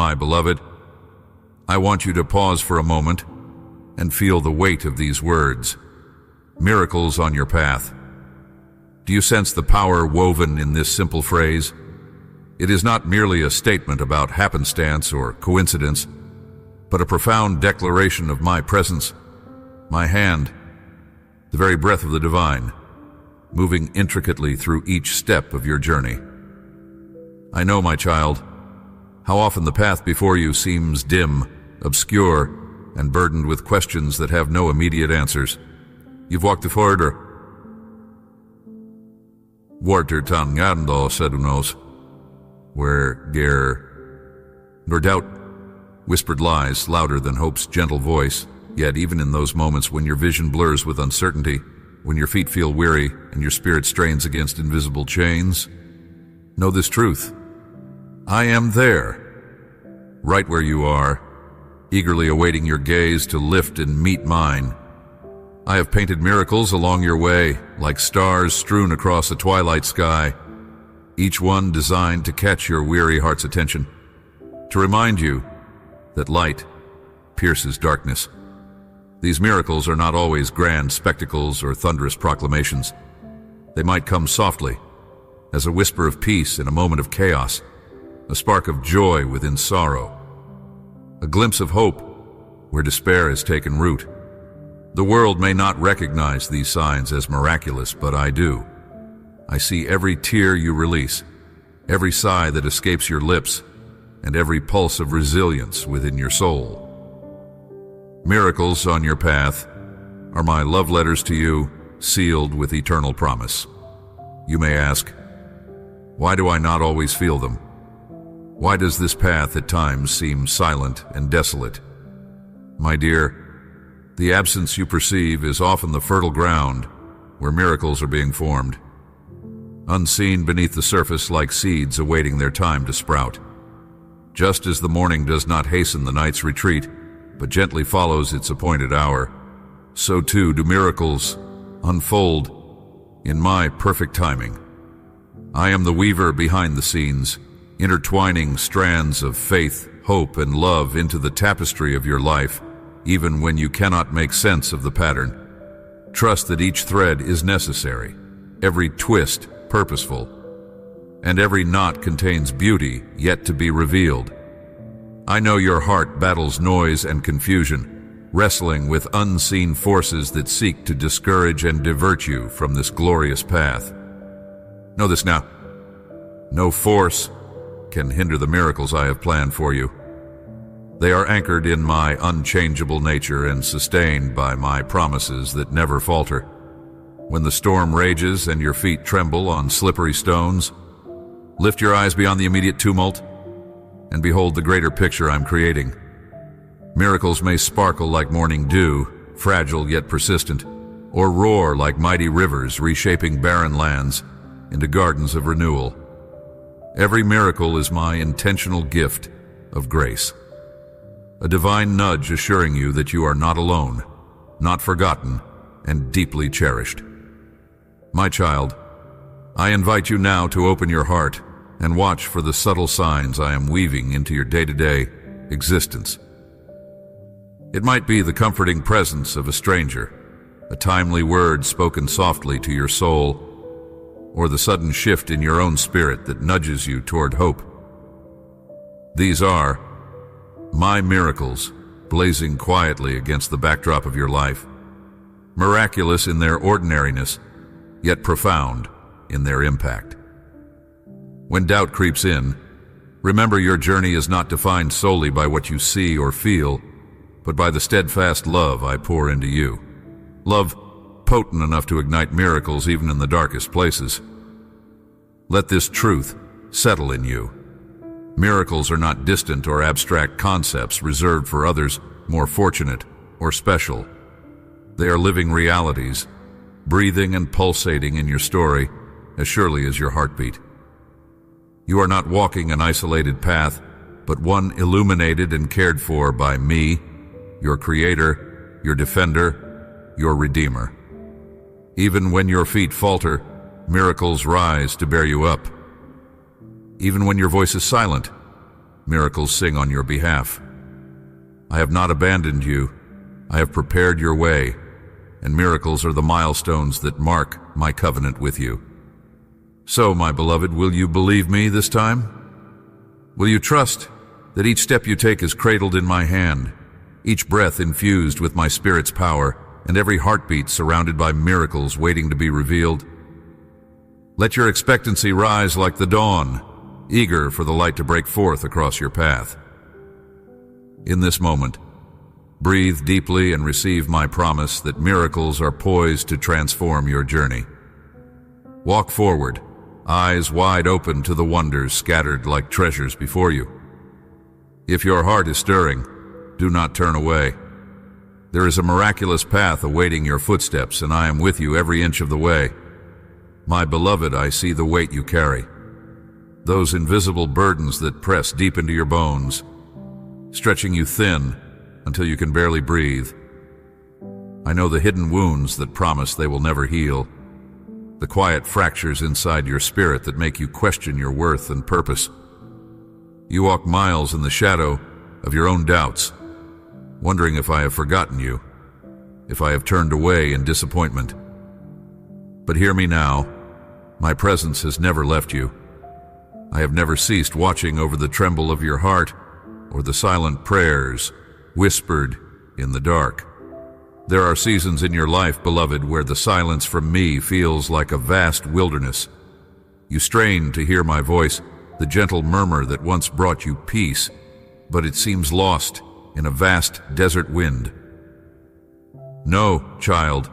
my beloved, I want you to pause for a moment and feel the weight of these words. Miracles on your path. Do you sense the power woven in this simple phrase? It is not merely a statement about happenstance or coincidence, but a profound declaration of my presence, my hand, the very breath of the divine, moving intricately through each step of your journey. I know, my child, how often the path before you seems dim, obscure, and burdened with questions that have no immediate answers. You've walked the corridor. Watertangando sedunos, where nor doubt whispered lies louder than hope's gentle voice. Yet even in those moments when your vision blurs with uncertainty, when your feet feel weary and your spirit strains against invisible chains, know this truth. I am there, right where you are, eagerly awaiting your gaze to lift and meet mine. I have painted miracles along your way, like stars strewn across a twilight sky, each one designed to catch your weary heart's attention, to remind you that light pierces darkness. These miracles are not always grand spectacles or thunderous proclamations. They might come softly, as a whisper of peace in a moment of chaos, a spark of joy within sorrow, a glimpse of hope where despair has taken root. The world may not recognize these signs as miraculous, but I do. I see every tear you release, every sigh that escapes your lips, and every pulse of resilience within your soul. Miracles on your path are my love letters to you, sealed with eternal promise. You may ask, why do I not always feel them? Why does this path at times seem silent and desolate? My dear, the absence you perceive is often the fertile ground where miracles are being formed, unseen beneath the surface like seeds awaiting their time to sprout. Just as the morning does not hasten the night's retreat, but gently follows its appointed hour, so too do miracles unfold in my perfect timing. I am the weaver behind the scenes, intertwining strands of faith, hope, and love into the tapestry of your life, even when you cannot make sense of the pattern. Trust that each thread is necessary, every twist purposeful, and every knot contains beauty yet to be revealed. I know your heart battles noise and confusion, wrestling with unseen forces that seek to discourage and divert you from this glorious path. Know this now. No force can hinder the miracles I have planned for you. They are anchored in my unchangeable nature and sustained by my promises that never falter. When the storm rages and your feet tremble on slippery stones, lift your eyes beyond the immediate tumult and behold the greater picture I'm creating. Miracles may sparkle like morning dew, fragile yet persistent, or roar like mighty rivers reshaping barren lands into gardens of renewal. Every miracle is my intentional gift of grace, a divine nudge assuring you that you are not alone, not forgotten, and deeply cherished. My child, I invite you now to open your heart and watch for the subtle signs I am weaving into your day-to-day existence. It might be the comforting presence of a stranger, a timely word spoken softly to your soul, or the sudden shift in your own spirit that nudges you toward hope. These are my miracles blazing quietly against the backdrop of your life, miraculous in their ordinariness, yet profound in their impact. When doubt creeps in, remember your journey is not defined solely by what you see or feel, but by the steadfast love I pour into you. Love potent enough to ignite miracles even in the darkest places. Let this truth settle in you. Miracles are not distant or abstract concepts reserved for others more fortunate or special. They are living realities, breathing and pulsating in your story as surely as your heartbeat. You are not walking an isolated path, but one illuminated and cared for by me, your Creator, your Defender, your Redeemer. Even when your feet falter, miracles rise to bear you up. Even when your voice is silent, miracles sing on your behalf. I have not abandoned you. I have prepared your way, and miracles are the milestones that mark my covenant with you. So, my beloved, will you believe me this time? Will you trust that each step you take is cradled in my hand, each breath infused with my Spirit's power, and every heartbeat surrounded by miracles waiting to be revealed? Let your expectancy rise like the dawn, eager for the light to break forth across your path. In this moment, breathe deeply and receive my promise that miracles are poised to transform your journey. Walk forward, eyes wide open to the wonders scattered like treasures before you. If your heart is stirring, do not turn away. There is a miraculous path awaiting your footsteps, and I am with you every inch of the way. My beloved, I see the weight you carry, those invisible burdens that press deep into your bones, stretching you thin until you can barely breathe. I know the hidden wounds that promise they will never heal, the quiet fractures inside your spirit that make you question your worth and purpose. You walk miles in the shadow of your own doubts, wondering if I have forgotten you, if I have turned away in disappointment. But hear me now, my presence has never left you. I have never ceased watching over the tremble of your heart or the silent prayers whispered in the dark. There are seasons in your life, beloved, where the silence from me feels like a vast wilderness. You strain to hear my voice, the gentle murmur that once brought you peace, but it seems lost in a vast desert wind. Know, child,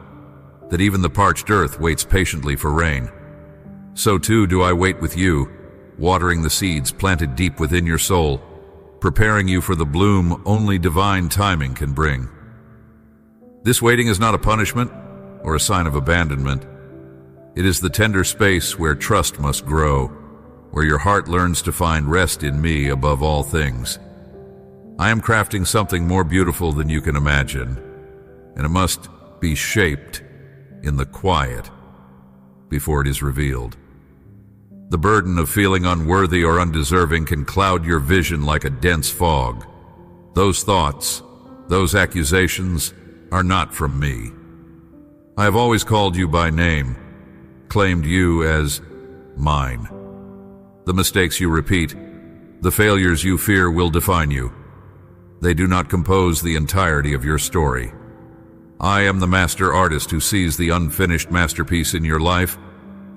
that even the parched earth waits patiently for rain. So too do I wait with you, watering the seeds planted deep within your soul, preparing you for the bloom only divine timing can bring. This waiting is not a punishment or a sign of abandonment. It is the tender space where trust must grow, where your heart learns to find rest in me above all things. I am crafting something more beautiful than you can imagine, and it must be shaped in the quiet before it is revealed. The burden of feeling unworthy or undeserving can cloud your vision like a dense fog. Those thoughts, those accusations, are not from me. I have always called you by name, claimed you as mine. The mistakes you repeat, the failures you fear will define you. They do not compose the entirety of your story. I am the master artist who sees the unfinished masterpiece in your life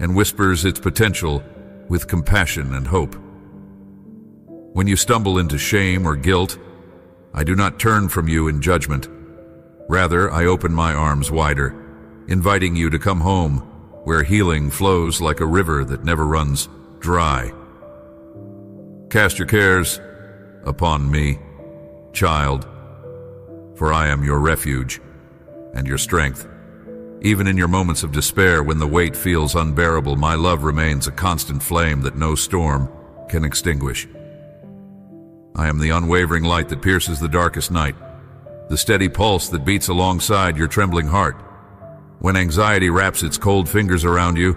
and whispers its potential with compassion and hope. When you stumble into shame or guilt, I do not turn from you in judgment. Rather, I open my arms wider, inviting you to come home where healing flows like a river that never runs dry. Cast your cares upon me, child, for I am your refuge and your strength. Even in your moments of despair, when the weight feels unbearable, my love remains a constant flame that no storm can extinguish. I am the unwavering light that pierces the darkest night, the steady pulse that beats alongside your trembling heart. When anxiety wraps its cold fingers around you,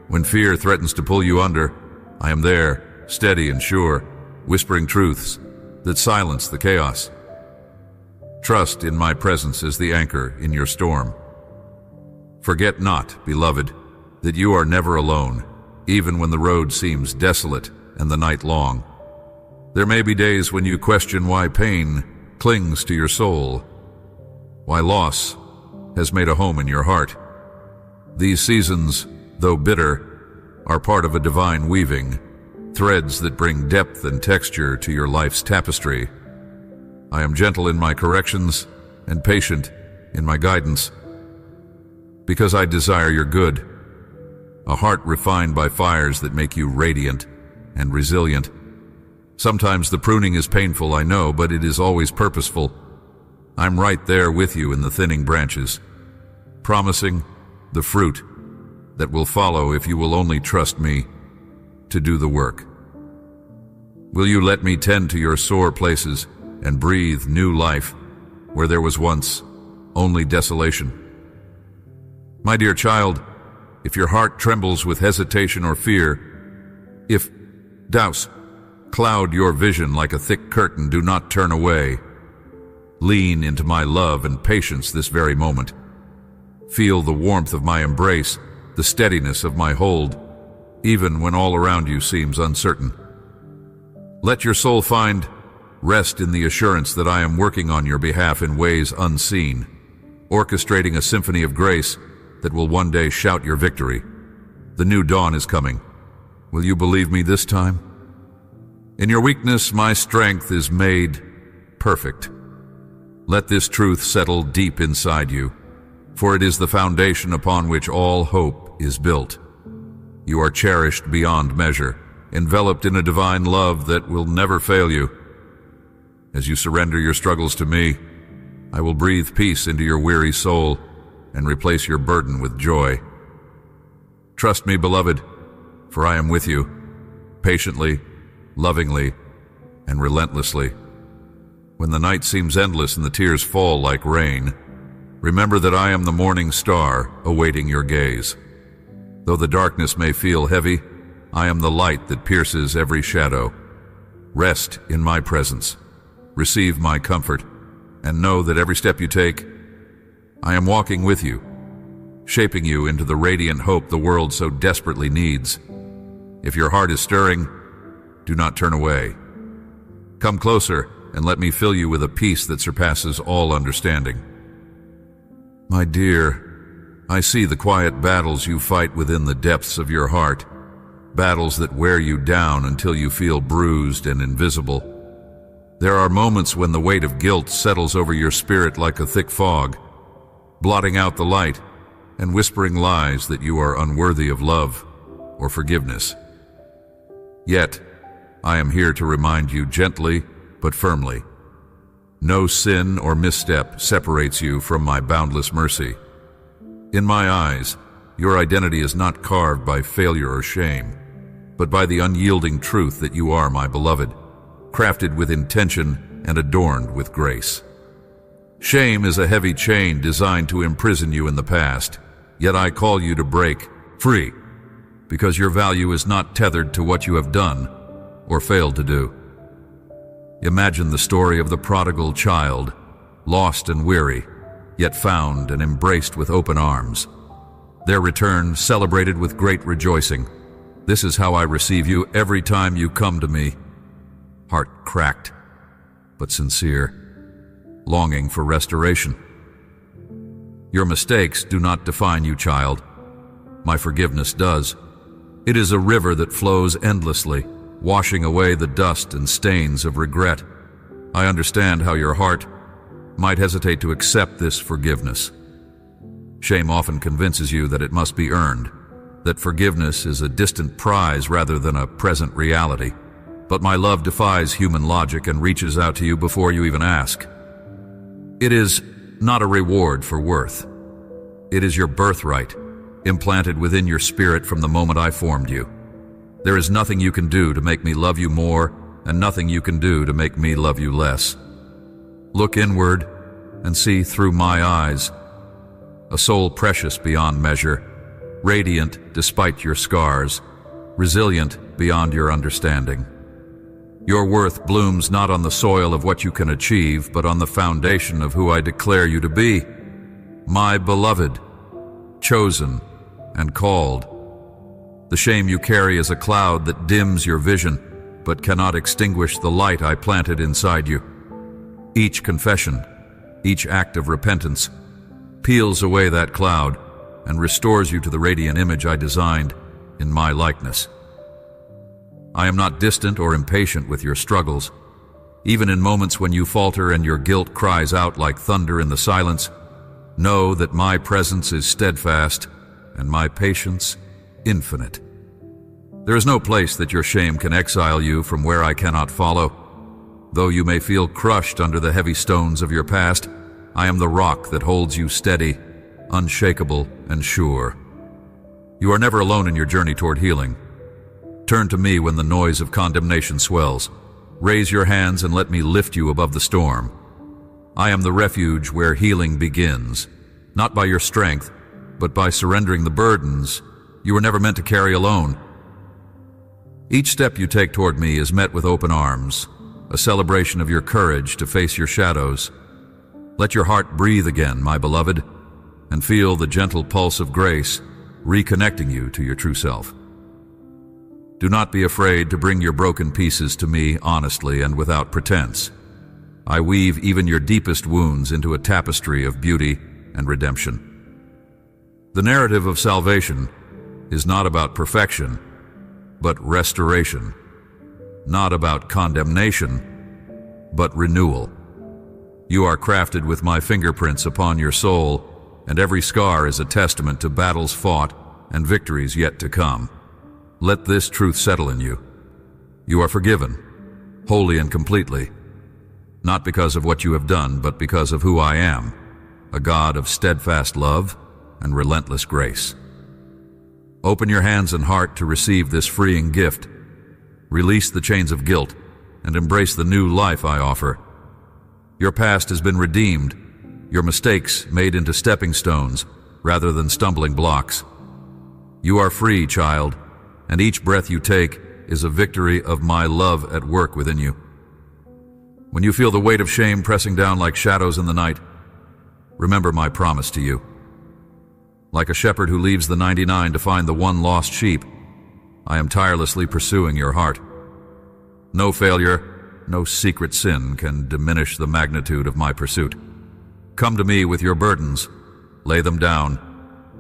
when fear threatens to pull you under, I am there, steady and sure, whispering truths that silence the chaos. Trust in my presence as the anchor in your storm. Forget not, beloved, that you are never alone, even when the road seems desolate and the night long. There may be days when you question why pain clings to your soul, why loss has made a home in your heart. These seasons, though bitter, are part of a divine weaving, threads that bring depth and texture to your life's tapestry. I am gentle in my corrections and patient in my guidance, because I desire your good, a heart refined by fires that make you radiant and resilient. Sometimes the pruning is painful, I know, but it is always purposeful. I'm right there with you in the thinning branches, promising the fruit that will follow if you will only trust me to do the work. Will you let me tend to your sore places and breathe new life where there was once only desolation? My dear child, if your heart trembles with hesitation or fear, if doubts cloud your vision like a thick curtain, do not turn away. Lean into my love and patience this very moment. Feel the warmth of my embrace, the steadiness of my hold, even when all around you seems uncertain. Let your soul find rest in the assurance that I am working on your behalf in ways unseen, orchestrating a symphony of grace that will one day shout your victory. The new dawn is coming. Will you believe me this time? In your weakness, my strength is made perfect. Let this truth settle deep inside you, for it is the foundation upon which all hope is built. You are cherished beyond measure, enveloped in a divine love that will never fail you. As you surrender your struggles to me, I will breathe peace into your weary soul and replace your burden with joy. Trust me, beloved, for I am with you, patiently, lovingly, and relentlessly. When the night seems endless and the tears fall like rain, remember that I am the morning star awaiting your gaze. Though the darkness may feel heavy, I am the light that pierces every shadow. Rest in my presence. Receive my comfort, and know that every step you take, I am walking with you, shaping you into the radiant hope the world so desperately needs. If your heart is stirring, do not turn away. Come closer and let me fill you with a peace that surpasses all understanding. My dear, I see the quiet battles you fight within the depths of your heart, battles that wear you down until you feel bruised and invisible. There are moments when the weight of guilt settles over your spirit like a thick fog, blotting out the light and whispering lies that you are unworthy of love or forgiveness. Yet, I am here to remind you gently but firmly. No sin or misstep separates you from my boundless mercy. In my eyes, your identity is not carved by failure or shame, but by the unyielding truth that you are my beloved, crafted with intention and adorned with grace. Shame is a heavy chain designed to imprison you in the past, yet I call you to break free, because your value is not tethered to what you have done or failed to do. Imagine the story of the prodigal child, lost and weary, yet found and embraced with open arms. Their return celebrated with great rejoicing. This is how I receive you every time you come to me. Heart cracked, but sincere, longing for restoration. Your mistakes do not define you, child. My forgiveness does. It is a river that flows endlessly, washing away the dust and stains of regret. I understand how your heart might hesitate to accept this forgiveness. Shame often convinces you that it must be earned, that forgiveness is a distant prize rather than a present reality. But my love defies human logic and reaches out to you before you even ask. It is not a reward for worth. It is your birthright, implanted within your spirit from the moment I formed you. There is nothing you can do to make me love you more, and nothing you can do to make me love you less. Look inward and see through my eyes a soul precious beyond measure, radiant despite your scars, resilient beyond your understanding. Your worth blooms not on the soil of what you can achieve, but on the foundation of who I declare you to be. My beloved, chosen and called. The shame you carry is a cloud that dims your vision, but cannot extinguish the light I planted inside you. Each confession, each act of repentance, peels away that cloud and restores you to the radiant image I designed in my likeness. I am not distant or impatient with your struggles. Even in moments when you falter and your guilt cries out like thunder in the silence, know that my presence is steadfast and my patience infinite. There is no place that your shame can exile you from where I cannot follow. Though you may feel crushed under the heavy stones of your past, I am the rock that holds you steady, unshakable, and sure. You are never alone in your journey toward healing. Turn to me when the noise of condemnation swells. Raise your hands and let me lift you above the storm. I am the refuge where healing begins, not by your strength, but by surrendering the burdens you were never meant to carry alone. Each step you take toward me is met with open arms, a celebration of your courage to face your shadows. Let your heart breathe again, my beloved, and feel the gentle pulse of grace reconnecting you to your true self. Do not be afraid to bring your broken pieces to me honestly and without pretense. I weave even your deepest wounds into a tapestry of beauty and redemption. The narrative of salvation is not about perfection, but restoration. Not about condemnation, but renewal. You are crafted with my fingerprints upon your soul, and every scar is a testament to battles fought and victories yet to come. Let this truth settle in you. You are forgiven, wholly and completely, not because of what you have done, but because of who I am, a God of steadfast love and relentless grace. Open your hands and heart to receive this freeing gift. Release the chains of guilt and embrace the new life I offer. Your past has been redeemed, your mistakes made into stepping stones rather than stumbling blocks. You are free, child, and each breath you take is a victory of my love at work within you. When you feel the weight of shame pressing down like shadows in the night, remember my promise to you. Like a shepherd who leaves the 99 to find the one lost sheep, I am tirelessly pursuing your heart. No failure, no secret sin can diminish the magnitude of my pursuit. Come to me with your burdens, lay them down,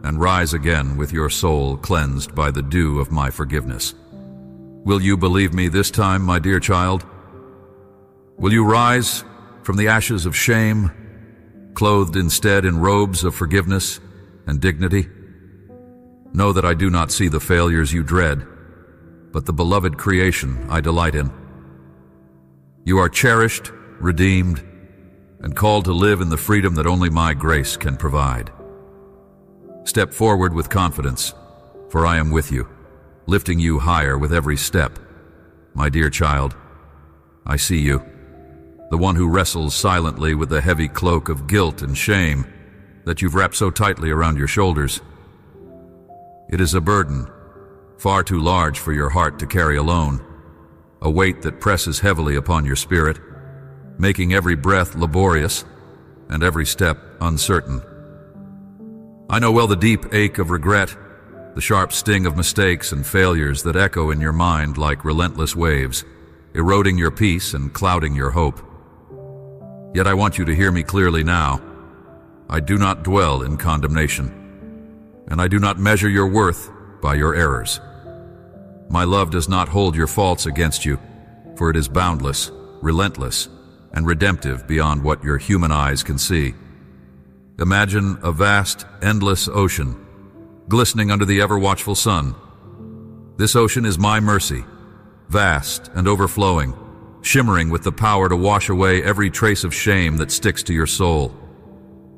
and rise again with your soul cleansed by the dew of my forgiveness. Will you believe me this time, my dear child? Will you rise from the ashes of shame, clothed instead in robes of forgiveness and dignity? Know that I do not see the failures you dread, but the beloved creation I delight in. You are cherished, redeemed, and called to live in the freedom that only my grace can provide. Step forward with confidence, for I am with you, lifting you higher with every step. My dear child, I see you, the one who wrestles silently with the heavy cloak of guilt and shame that you've wrapped so tightly around your shoulders. It is a burden, far too large for your heart to carry alone, a weight that presses heavily upon your spirit, making every breath laborious and every step uncertain. I know well the deep ache of regret, the sharp sting of mistakes and failures that echo in your mind like relentless waves, eroding your peace and clouding your hope. Yet I want you to hear me clearly now. I do not dwell in condemnation, and I do not measure your worth by your errors. My love does not hold your faults against you, for it is boundless, relentless, and redemptive beyond what your human eyes can see. Imagine a vast, endless ocean, glistening under the ever-watchful sun. This ocean is my mercy, vast and overflowing, shimmering with the power to wash away every trace of shame that sticks to your soul.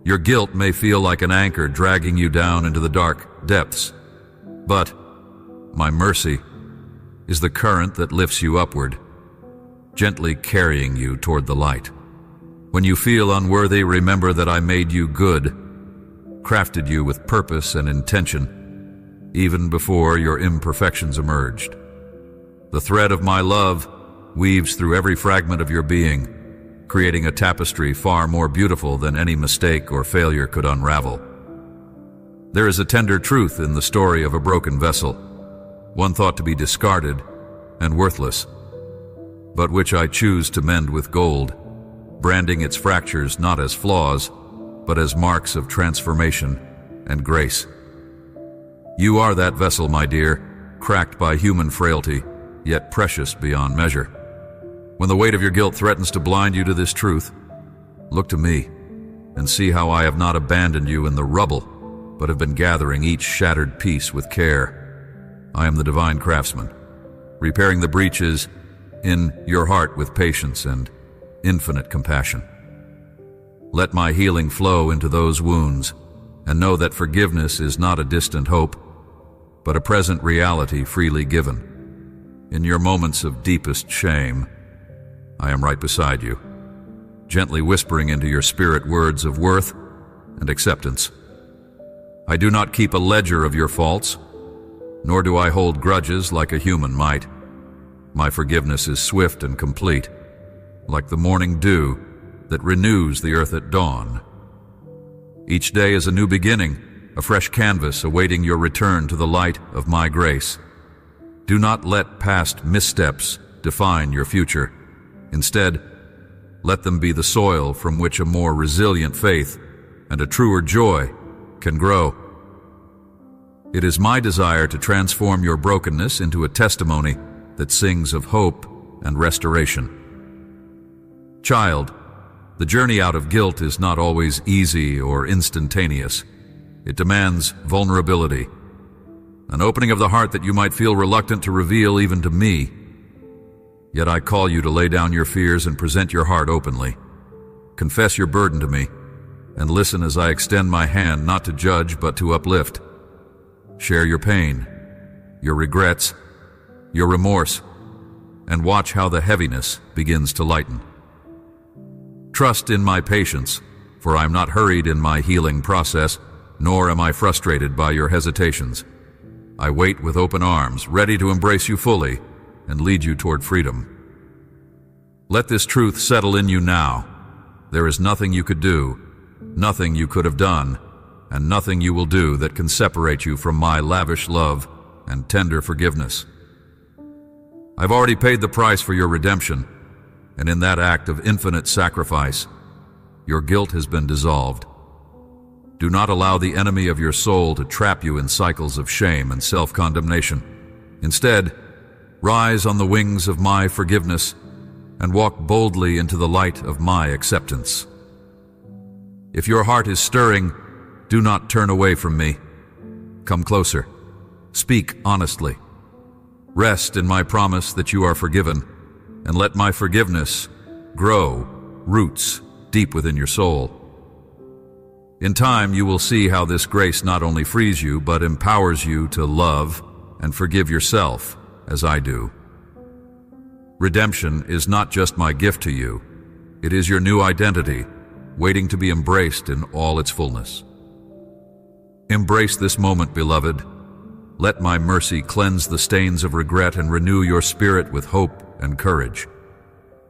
Your guilt may feel like an anchor dragging you down into the dark depths, but my mercy is the current that lifts you upward, gently carrying you toward the light. When you feel unworthy, remember that I made you good, crafted you with purpose and intention, even before your imperfections emerged. The thread of my love weaves through every fragment of your being, creating a tapestry far more beautiful than any mistake or failure could unravel. There is a tender truth in the story of a broken vessel, one thought to be discarded and worthless, but which I choose to mend with gold, branding its fractures not as flaws, but as marks of transformation and grace. You are that vessel, my dear, cracked by human frailty, yet precious beyond measure. When the weight of your guilt threatens to blind you to this truth, look to me and see how I have not abandoned you in the rubble, but have been gathering each shattered piece with care. I am the divine craftsman, repairing the breaches in your heart with patience and infinite compassion. Let my healing flow into those wounds, and know that forgiveness is not a distant hope, but a present reality freely given. In your moments of deepest shame, I am right beside you, gently whispering into your spirit words of worth and acceptance. I do not keep a ledger of your faults, nor do I hold grudges like a human might. My forgiveness is swift and complete, like the morning dew that renews the earth at dawn. Each day is a new beginning, a fresh canvas awaiting your return to the light of my grace. Do not let past missteps define your future. Instead, let them be the soil from which a more resilient faith and a truer joy can grow. It is my desire to transform your brokenness into a testimony that sings of hope and restoration. Child, the journey out of guilt is not always easy or instantaneous. It demands vulnerability, an opening of the heart that you might feel reluctant to reveal even to me. Yet I call you to lay down your fears and present your heart openly. Confess your burden to me, and listen as I extend my hand not to judge but to uplift. Share your pain, your regrets, your remorse, and watch how the heaviness begins to lighten. Trust in my patience, for I am not hurried in my healing process, nor am I frustrated by your hesitations. I wait with open arms, ready to embrace you fully and lead you toward freedom. Let this truth settle in you now. There is nothing you could do, nothing you could have done, and nothing you will do that can separate you from my lavish love and tender forgiveness. I've already paid the price for your redemption, and in that act of infinite sacrifice, your guilt has been dissolved. Do not allow the enemy of your soul to trap you in cycles of shame and self-condemnation. Instead, rise on the wings of my forgiveness and walk boldly into the light of my acceptance. If your heart is stirring, do not turn away from me. Come closer. Speak honestly. Rest in my promise that you are forgiven, and let my forgiveness grow roots deep within your soul. In time, you will see how this grace not only frees you, but empowers you to love and forgive yourself, as I do. Redemption is not just my gift to you. It is your new identity, waiting to be embraced in all its fullness. Embrace this moment, beloved. Let my mercy cleanse the stains of regret and renew your spirit with hope and courage.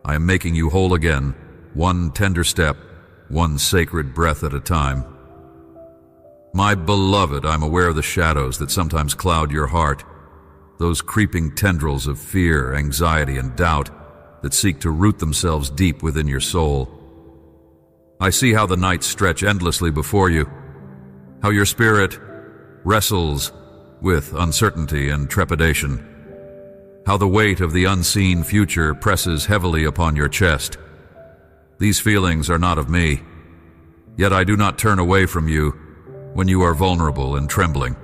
I am making you whole again, one tender step, one sacred breath at a time. My beloved, I'm aware of the shadows that sometimes cloud your heart, those creeping tendrils of fear, anxiety, and doubt that seek to root themselves deep within your soul. I see how the nights stretch endlessly before you, how your spirit wrestles with uncertainty and trepidation, how the weight of the unseen future presses heavily upon your chest. These feelings are not of me, yet I do not turn away from you when you are vulnerable and trembling.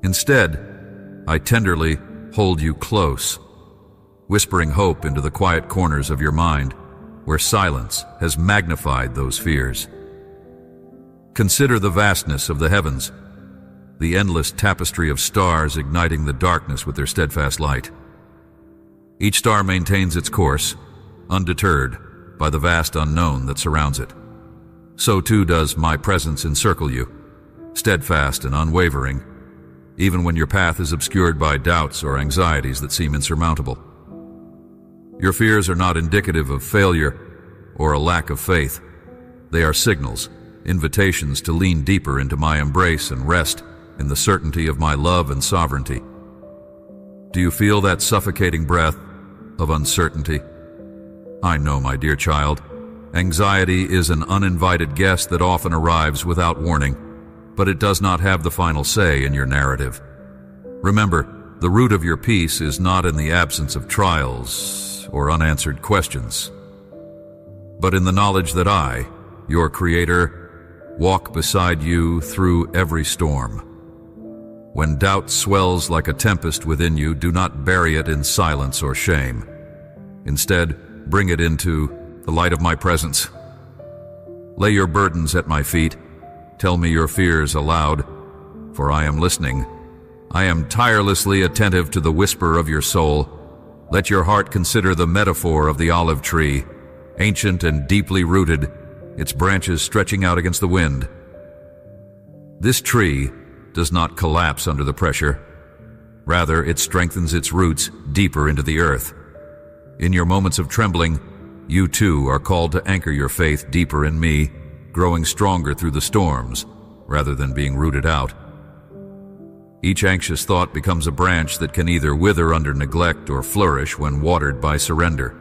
Instead, I tenderly hold you close, whispering hope into the quiet corners of your mind, where silence has magnified those fears. Consider the vastness of the heavens, the endless tapestry of stars igniting the darkness with their steadfast light. Each star maintains its course, undeterred by the vast unknown that surrounds it. So too does my presence encircle you, steadfast and unwavering, even when your path is obscured by doubts or anxieties that seem insurmountable. Your fears are not indicative of failure or a lack of faith. They are signals, invitations to lean deeper into my embrace and rest in the certainty of my love and sovereignty. Do you feel that suffocating breath of uncertainty? I know, my dear child, anxiety is an uninvited guest that often arrives without warning, but it does not have the final say in your narrative. Remember, the root of your peace is not in the absence of trials or unanswered questions, but in the knowledge that I, your Creator, walk beside you through every storm. When doubt swells like a tempest within you, do not bury it in silence or shame. Instead, bring it into the light of my presence. Lay your burdens at my feet. Tell me your fears aloud, for I am listening. I am tirelessly attentive to the whisper of your soul. Let your heart consider the metaphor of the olive tree, ancient and deeply rooted, its branches stretching out against the wind. This tree does not collapse under the pressure. Rather, it strengthens its roots deeper into the earth. In your moments of trembling, you too are called to anchor your faith deeper in me, growing stronger through the storms, rather than being rooted out. Each anxious thought becomes a branch that can either wither under neglect or flourish when watered by surrender.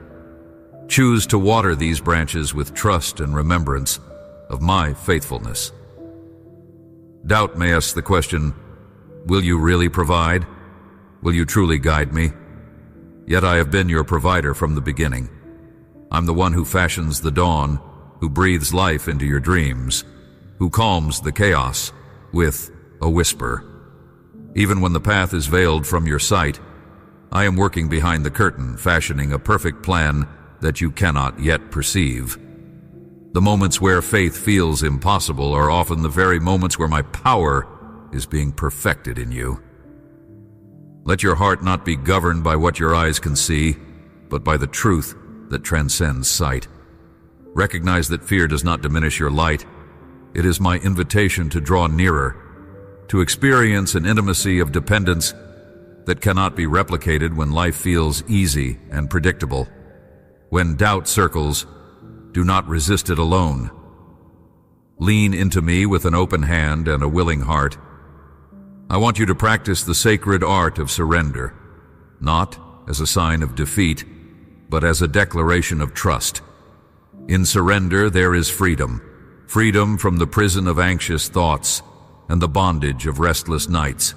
Choose to water these branches with trust and remembrance of my faithfulness. Doubt may ask the question, will you really provide? Will you truly guide me? Yet I have been your provider from the beginning. I'm the one who fashions the dawn, who breathes life into your dreams, who calms the chaos with a whisper. Even when the path is veiled from your sight, I am working behind the curtain, fashioning a perfect plan that you cannot yet perceive. The moments where faith feels impossible are often the very moments where my power is being perfected in you. Let your heart not be governed by what your eyes can see, but by the truth that transcends sight. Recognize that fear does not diminish your light. It is my invitation to draw nearer, to experience an intimacy of dependence that cannot be replicated when life feels easy and predictable. When doubt circles, do not resist it alone. Lean into me with an open hand and a willing heart. I want you to practice the sacred art of surrender, not as a sign of defeat, but as a declaration of trust. In surrender there is freedom, freedom from the prison of anxious thoughts and the bondage of restless nights,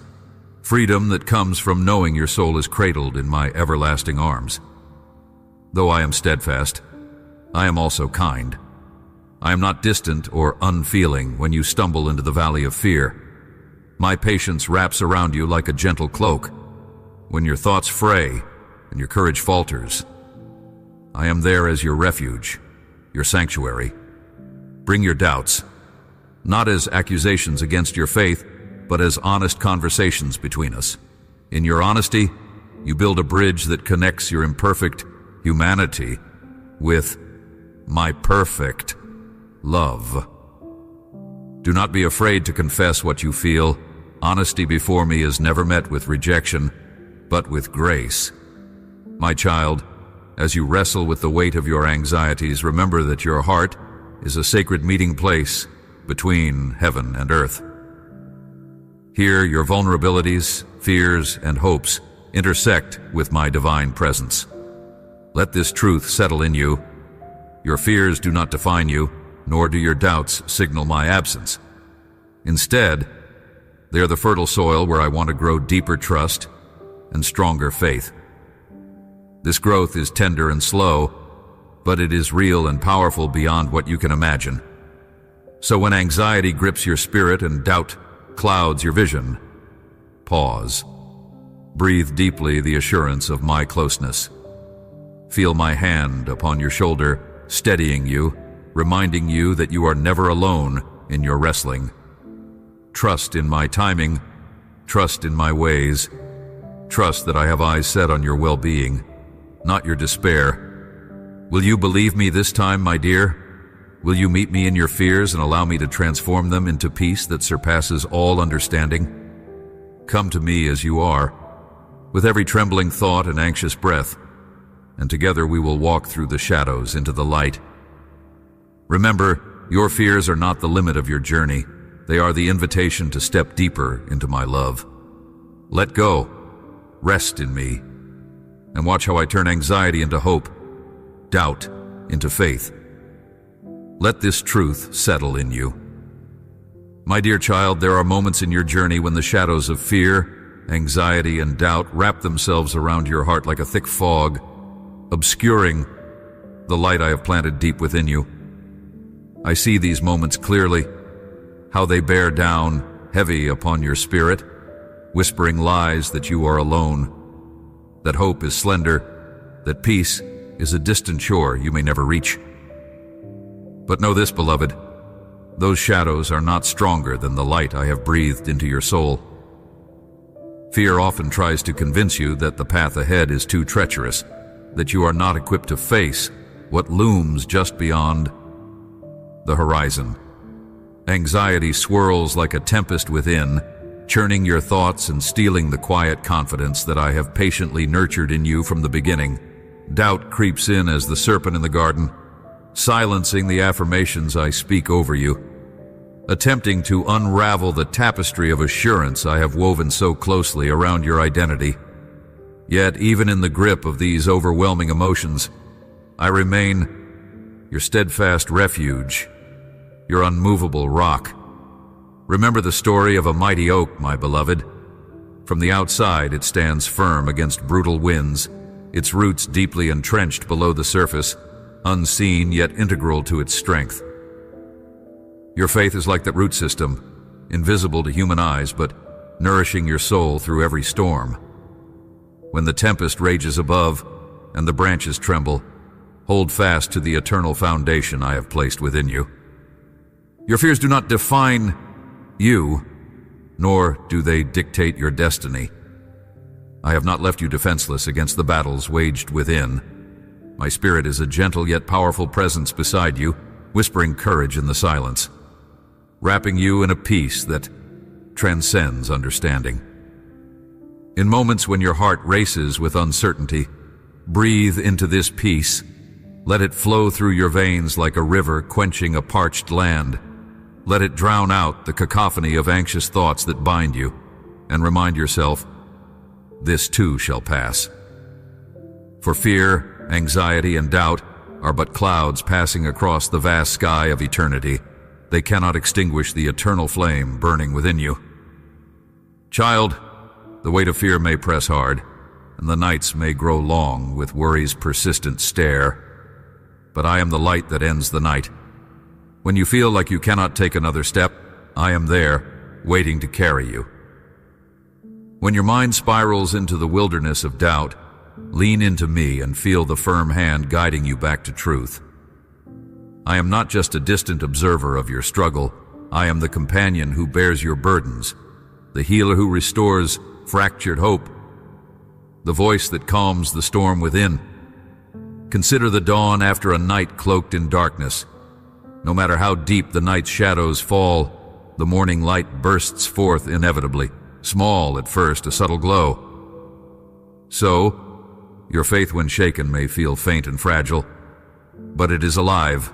freedom that comes from knowing your soul is cradled in my everlasting arms. Though I am steadfast, I am also kind. I am not distant or unfeeling when you stumble into the valley of fear. My patience wraps around you like a gentle cloak. When your thoughts fray and your courage falters, I am there as your refuge, your sanctuary. Bring your doubts, not as accusations against your faith, but as honest conversations between us. In your honesty, you build a bridge that connects your imperfect humanity with my perfect love. Do not be afraid to confess what you feel. Honesty before me is never met with rejection, but with grace. My child, as you wrestle with the weight of your anxieties, remember that your heart is a sacred meeting place between heaven and earth. Here, your vulnerabilities, fears, and hopes intersect with my divine presence. Let this truth settle in you. Your fears do not define you, nor do your doubts signal my absence. Instead, they are the fertile soil where I want to grow deeper trust and stronger faith. This growth is tender and slow, but it is real and powerful beyond what you can imagine. So when anxiety grips your spirit and doubt clouds your vision, pause. Breathe deeply the assurance of my closeness. Feel my hand upon your shoulder, steadying you, reminding you that you are never alone in your wrestling. Trust in my timing, trust in my ways, trust that I have eyes set on your well-being, not your despair. Will you believe me this time, my dear? Will you meet me in your fears and allow me to transform them into peace that surpasses all understanding? Come to me as you are, with every trembling thought and anxious breath, and together we will walk through the shadows into the light. Remember, your fears are not the limit of your journey. They are the invitation to step deeper into my love. Let go, rest in me, and watch how I turn anxiety into hope, doubt into faith. Let this truth settle in you. My dear child, there are moments in your journey when the shadows of fear, anxiety, and doubt wrap themselves around your heart like a thick fog, obscuring the light I have planted deep within you. I see these moments clearly, how they bear down heavy upon your spirit, whispering lies that you are alone, that hope is slender, that peace is a distant shore you may never reach. But know this, beloved, those shadows are not stronger than the light I have breathed into your soul. Fear often tries to convince you that the path ahead is too treacherous, that you are not equipped to face what looms just beyond the horizon. Anxiety swirls like a tempest within, churning your thoughts and stealing the quiet confidence that I have patiently nurtured in you from the beginning. Doubt creeps in as the serpent in the garden, silencing the affirmations I speak over you, attempting to unravel the tapestry of assurance I have woven so closely around your identity. Yet, even in the grip of these overwhelming emotions, I remain your steadfast refuge, your unmovable rock. Remember the story of a mighty oak, my beloved. From the outside, it stands firm against brutal winds, its roots deeply entrenched below the surface, unseen yet integral to its strength. Your faith is like that root system, invisible to human eyes, but nourishing your soul through every storm. When the tempest rages above and the branches tremble, hold fast to the eternal foundation I have placed within you. Your fears do not define you, nor do they dictate your destiny. I have not left you defenseless against the battles waged within. My spirit is a gentle yet powerful presence beside you, whispering courage in the silence, wrapping you in a peace that transcends understanding. In moments when your heart races with uncertainty, breathe into this peace. Let it flow through your veins like a river quenching a parched land. Let it drown out the cacophony of anxious thoughts that bind you, and remind yourself, this too shall pass. For fear, anxiety, and doubt are but clouds passing across the vast sky of eternity. They cannot extinguish the eternal flame burning within you. Child, the weight of fear may press hard, and the nights may grow long with worry's persistent stare. But I am the light that ends the night. When you feel like you cannot take another step, I am there, waiting to carry you. When your mind spirals into the wilderness of doubt, lean into me and feel the firm hand guiding you back to truth. I am not just a distant observer of your struggle. I am the companion who bears your burdens, the healer who restores fractured hope, the voice that calms the storm within. Consider the dawn after a night cloaked in darkness. No matter how deep the night's shadows fall, the morning light bursts forth inevitably, small at first, a subtle glow. So, your faith when shaken may feel faint and fragile, but it is alive,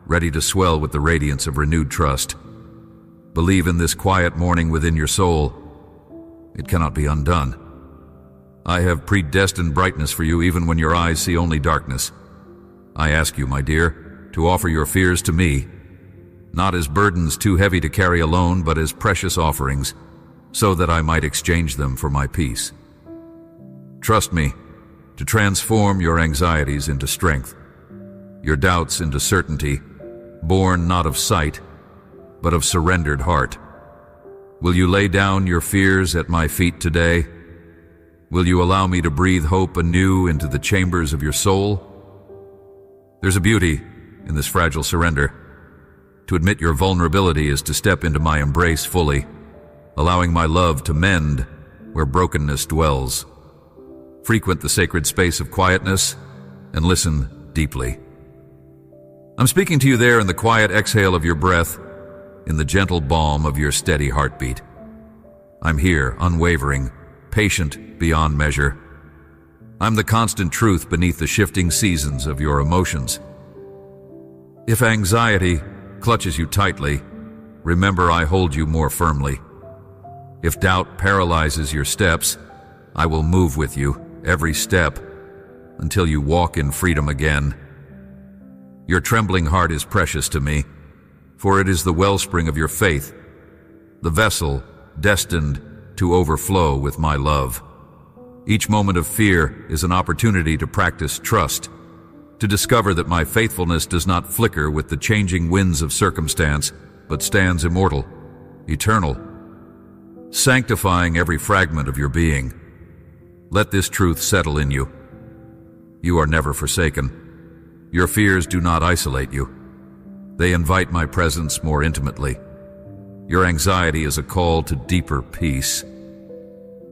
ready to swell with the radiance of renewed trust. Believe in this quiet morning within your soul. It cannot be undone. I have predestined brightness for you even when your eyes see only darkness. I ask you, my dear, to offer your fears to me, not as burdens too heavy to carry alone, but as precious offerings, so that I might exchange them for my peace. Trust me to transform your anxieties into strength, your doubts into certainty, born not of sight, but of surrendered heart. Will you lay down your fears at my feet today? Will you allow me to breathe hope anew into the chambers of your soul? There's a beauty in this fragile surrender. To admit your vulnerability is to step into my embrace fully, allowing my love to mend where brokenness dwells. Frequent the sacred space of quietness and listen deeply. I'm speaking to you there in the quiet exhale of your breath, in the gentle balm of your steady heartbeat. I'm here, unwavering, patient beyond measure. I'm the constant truth beneath the shifting seasons of your emotions. If anxiety clutches you tightly, remember I hold you more firmly. If doubt paralyzes your steps, I will move with you every step until you walk in freedom again. Your trembling heart is precious to me, for it is the wellspring of your faith, the vessel destined to overflow with my love. Each moment of fear is an opportunity to practice trust, to discover that my faithfulness does not flicker with the changing winds of circumstance, but stands immortal, eternal, sanctifying every fragment of your being. Let this truth settle in you. You are never forsaken. Your fears do not isolate you. They invite my presence more intimately. Your anxiety is a call to deeper peace.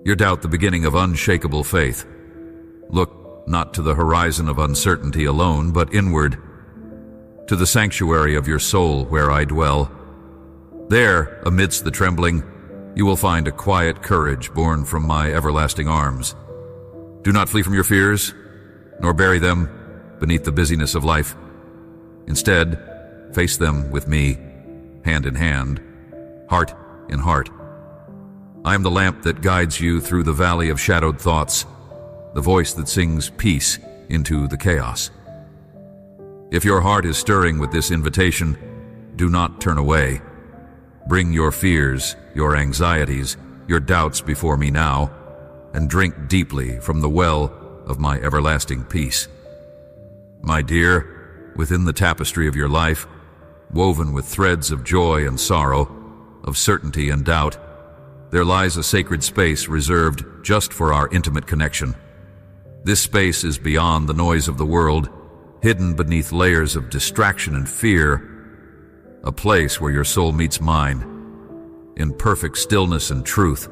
Your doubt the beginning of unshakable faith. Look not to the horizon of uncertainty alone, but inward, to the sanctuary of your soul where I dwell. There, amidst the trembling, you will find a quiet courage born from my everlasting arms. Do not flee from your fears, nor bury them beneath the busyness of life. Instead, face them with me, hand in hand, heart in heart. I am the lamp that guides you through the valley of shadowed thoughts, the voice that sings peace into the chaos. If your heart is stirring with this invitation, do not turn away. Bring your fears, your anxieties, your doubts before me now, and drink deeply from the well of my everlasting peace. My dear, within the tapestry of your life, woven with threads of joy and sorrow, of certainty and doubt, there lies a sacred space reserved just for our intimate connection. This space is beyond the noise of the world, hidden beneath layers of distraction and fear, a place where your soul meets mine, in perfect stillness and truth.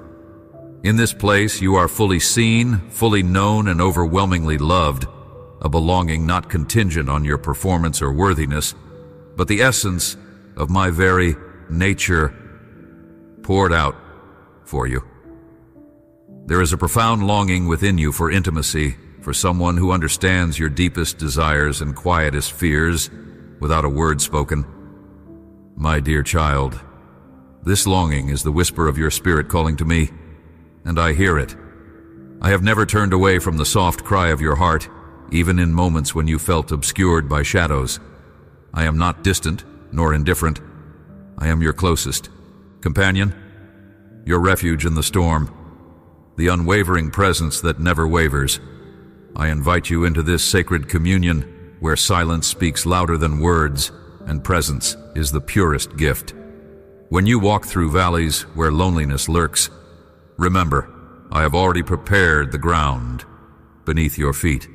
In this place you are fully seen, fully known, and overwhelmingly loved, a belonging not contingent on your performance or worthiness, but the essence of my very nature poured out for you. There is a profound longing within you for intimacy, for someone who understands your deepest desires and quietest fears without a word spoken. My dear child, this longing is the whisper of your spirit calling to me, and I hear it. I have never turned away from the soft cry of your heart, even in moments when you felt obscured by shadows. I am not distant, nor indifferent. I am your closest companion, your refuge in the storm, the unwavering presence that never wavers. I invite you into this sacred communion where silence speaks louder than words and presence is the purest gift. When you walk through valleys where loneliness lurks, remember, I have already prepared the ground beneath your feet.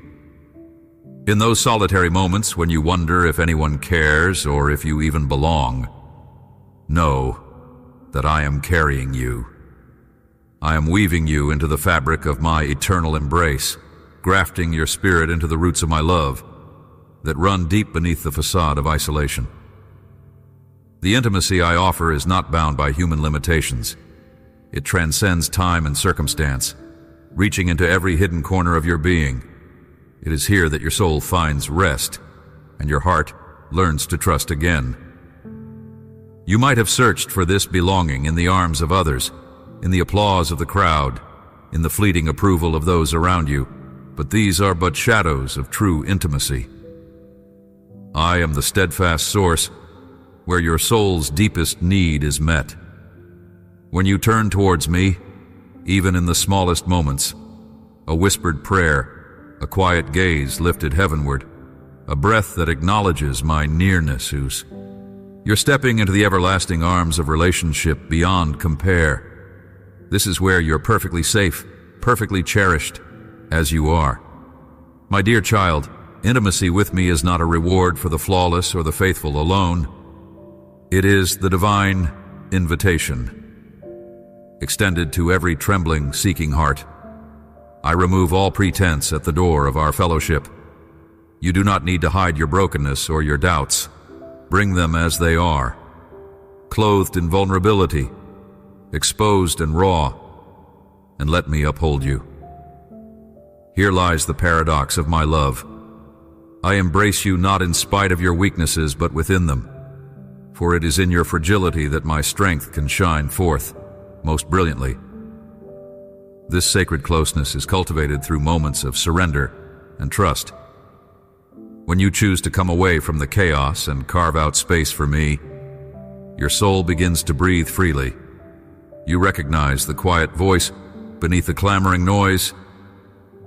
In those solitary moments when you wonder if anyone cares or if you even belong, know that I am carrying you. I am weaving you into the fabric of my eternal embrace, grafting your spirit into the roots of my love that run deep beneath the facade of isolation. The intimacy I offer is not bound by human limitations. It transcends time and circumstance, reaching into every hidden corner of your being. It is here that your soul finds rest, and your heart learns to trust again. You might have searched for this belonging in the arms of others, in the applause of the crowd, in the fleeting approval of those around you, but these are but shadows of true intimacy. I am the steadfast source where your soul's deepest need is met. When you turn towards me, even in the smallest moments, a whispered prayer, a quiet gaze lifted heavenward, a breath that acknowledges my nearness, you're stepping into the everlasting arms of relationship beyond compare. This is where you're perfectly safe, perfectly cherished, as you are. My dear child, intimacy with me is not a reward for the flawless or the faithful alone. It is the divine invitation, extended to every trembling, seeking heart. I remove all pretense at the door of our fellowship. You do not need to hide your brokenness or your doubts. Bring them as they are, clothed in vulnerability, exposed and raw, and let me uphold you. Here lies the paradox of my love. I embrace you not in spite of your weaknesses, but within them, for it is in your fragility that my strength can shine forth most brilliantly. This sacred closeness is cultivated through moments of surrender and trust. When you choose to come away from the chaos and carve out space for me, your soul begins to breathe freely. You recognize the quiet voice beneath the clamoring noise,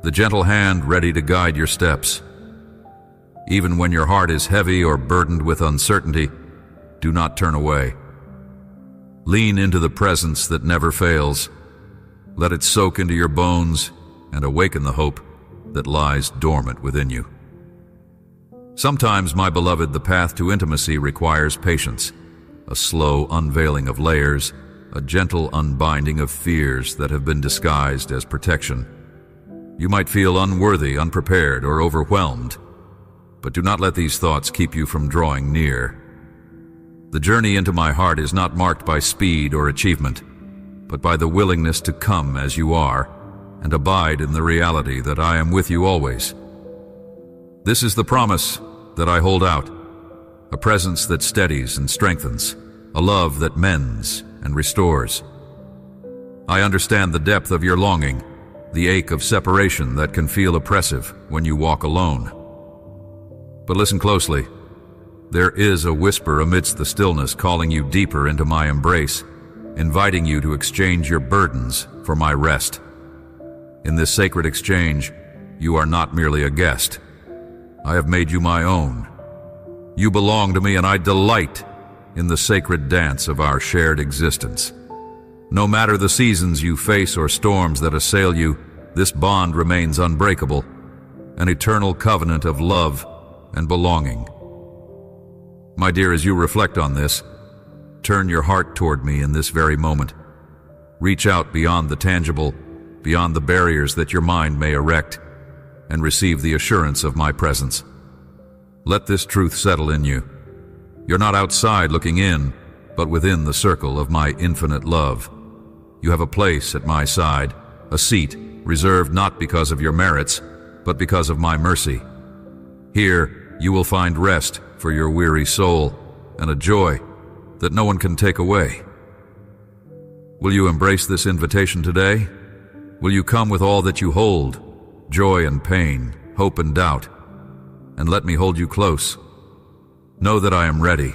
the gentle hand ready to guide your steps. Even when your heart is heavy or burdened with uncertainty, do not turn away. Lean into the presence that never fails. Let it soak into your bones and awaken the hope that lies dormant within you. Sometimes, my beloved, the path to intimacy requires patience, a slow unveiling of layers, a gentle unbinding of fears that have been disguised as protection. You might feel unworthy, unprepared, or overwhelmed, but do not let these thoughts keep you from drawing near. The journey into my heart is not marked by speed or achievement. but by the willingness to come as you are and abide in the reality that I am with you always. This is the promise that I hold out, a presence that steadies and strengthens, a love that mends and restores. I understand the depth of your longing, the ache of separation that can feel oppressive when you walk alone. But listen closely. There is a whisper amidst the stillness calling you deeper into my embrace, inviting you to exchange your burdens for my rest. In this sacred exchange, you are not merely a guest. I have made you my own. You belong to me, and I delight in the sacred dance of our shared existence. No matter the seasons you face or storms that assail you, this bond remains unbreakable, an eternal covenant of love and belonging. My dear, as you reflect on this, turn your heart toward me in this very moment. Reach out beyond the tangible, beyond the barriers that your mind may erect, and receive the assurance of my presence. Let this truth settle in you. You're not outside looking in, but within the circle of my infinite love. You have a place at my side, a seat reserved not because of your merits, but because of my mercy. Here you will find rest for your weary soul and a joy that no one can take away. Will you embrace this invitation today? Will you come with all that you hold, joy and pain, hope and doubt, and let me hold you close? Know that I am ready,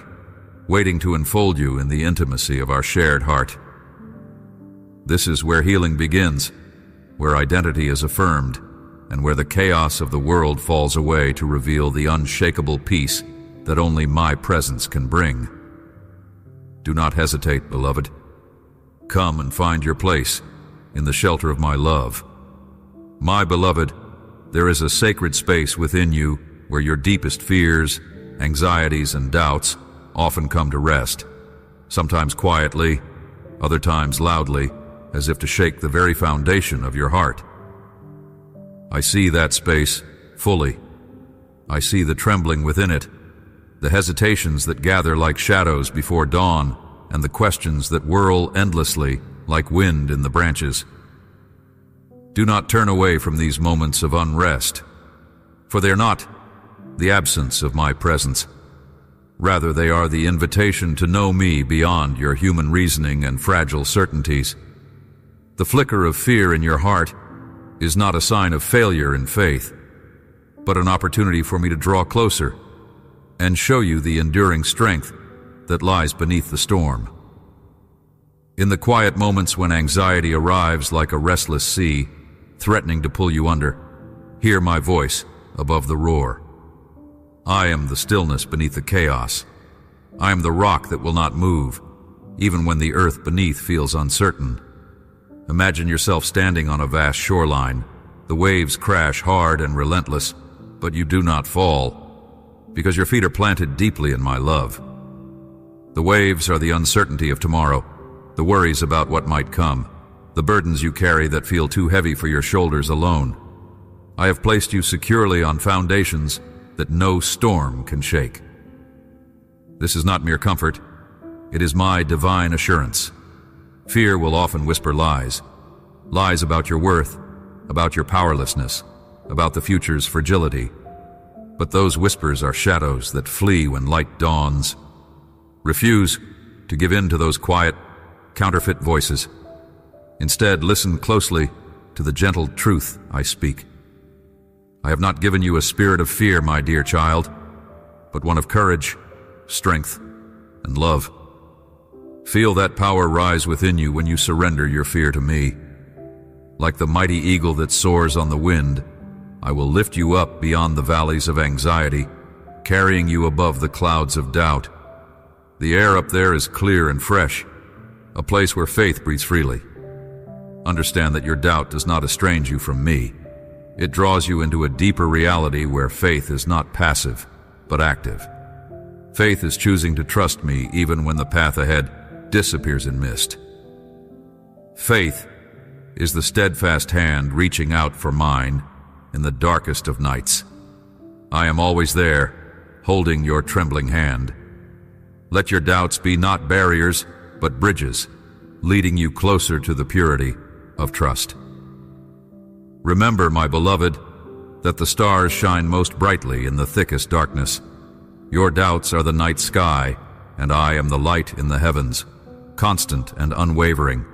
waiting to enfold you in the intimacy of our shared heart. This is where healing begins, where identity is affirmed, and where the chaos of the world falls away to reveal the unshakable peace that only my presence can bring. Do not hesitate, beloved. Come and find your place in the shelter of my love. My beloved, there is a sacred space within you where your deepest fears, anxieties, and doubts often come to rest, sometimes quietly, other times loudly, as if to shake the very foundation of your heart. I see that space fully. I see the trembling within it, the hesitations that gather like shadows before dawn, and the questions that whirl endlessly like wind in the branches. Do not turn away from these moments of unrest, for they are not the absence of my presence. Rather, they are the invitation to know me beyond your human reasoning and fragile certainties. The flicker of fear in your heart is not a sign of failure in faith, but an opportunity for me to draw closer and show you the enduring strength that lies beneath the storm. In the quiet moments when anxiety arrives like a restless sea, threatening to pull you under, hear my voice above the roar. I am the stillness beneath the chaos. I am the rock that will not move, even when the earth beneath feels uncertain. Imagine yourself standing on a vast shoreline. The waves crash hard and relentless, but you do not fall, because your feet are planted deeply in my love. The waves are the uncertainty of tomorrow, the worries about what might come, the burdens you carry that feel too heavy for your shoulders alone. I have placed you securely on foundations that no storm can shake. This is not mere comfort. It is my divine assurance. Fear will often whisper lies. Lies about your worth, about your powerlessness, about the future's fragility. But those whispers are shadows that flee when light dawns. Refuse to give in to those quiet, counterfeit voices. Instead, listen closely to the gentle truth I speak. I have not given you a spirit of fear, my dear child, but one of courage, strength, and love. Feel that power rise within you when you surrender your fear to me. Like the mighty eagle that soars on the wind, I will lift you up beyond the valleys of anxiety, carrying you above the clouds of doubt. The air up there is clear and fresh, a place where faith breathes freely. Understand that your doubt does not estrange you from me. It draws you into a deeper reality where faith is not passive, but active. Faith is choosing to trust me even when the path ahead disappears in mist. Faith is the steadfast hand reaching out for mine in the darkest of nights. I am always there, holding your trembling hand. Let your doubts be not barriers, but bridges, leading you closer to the purity of trust. Remember, my beloved, that the stars shine most brightly in the thickest darkness. Your doubts are the night sky, and I am the light in the heavens, constant and unwavering.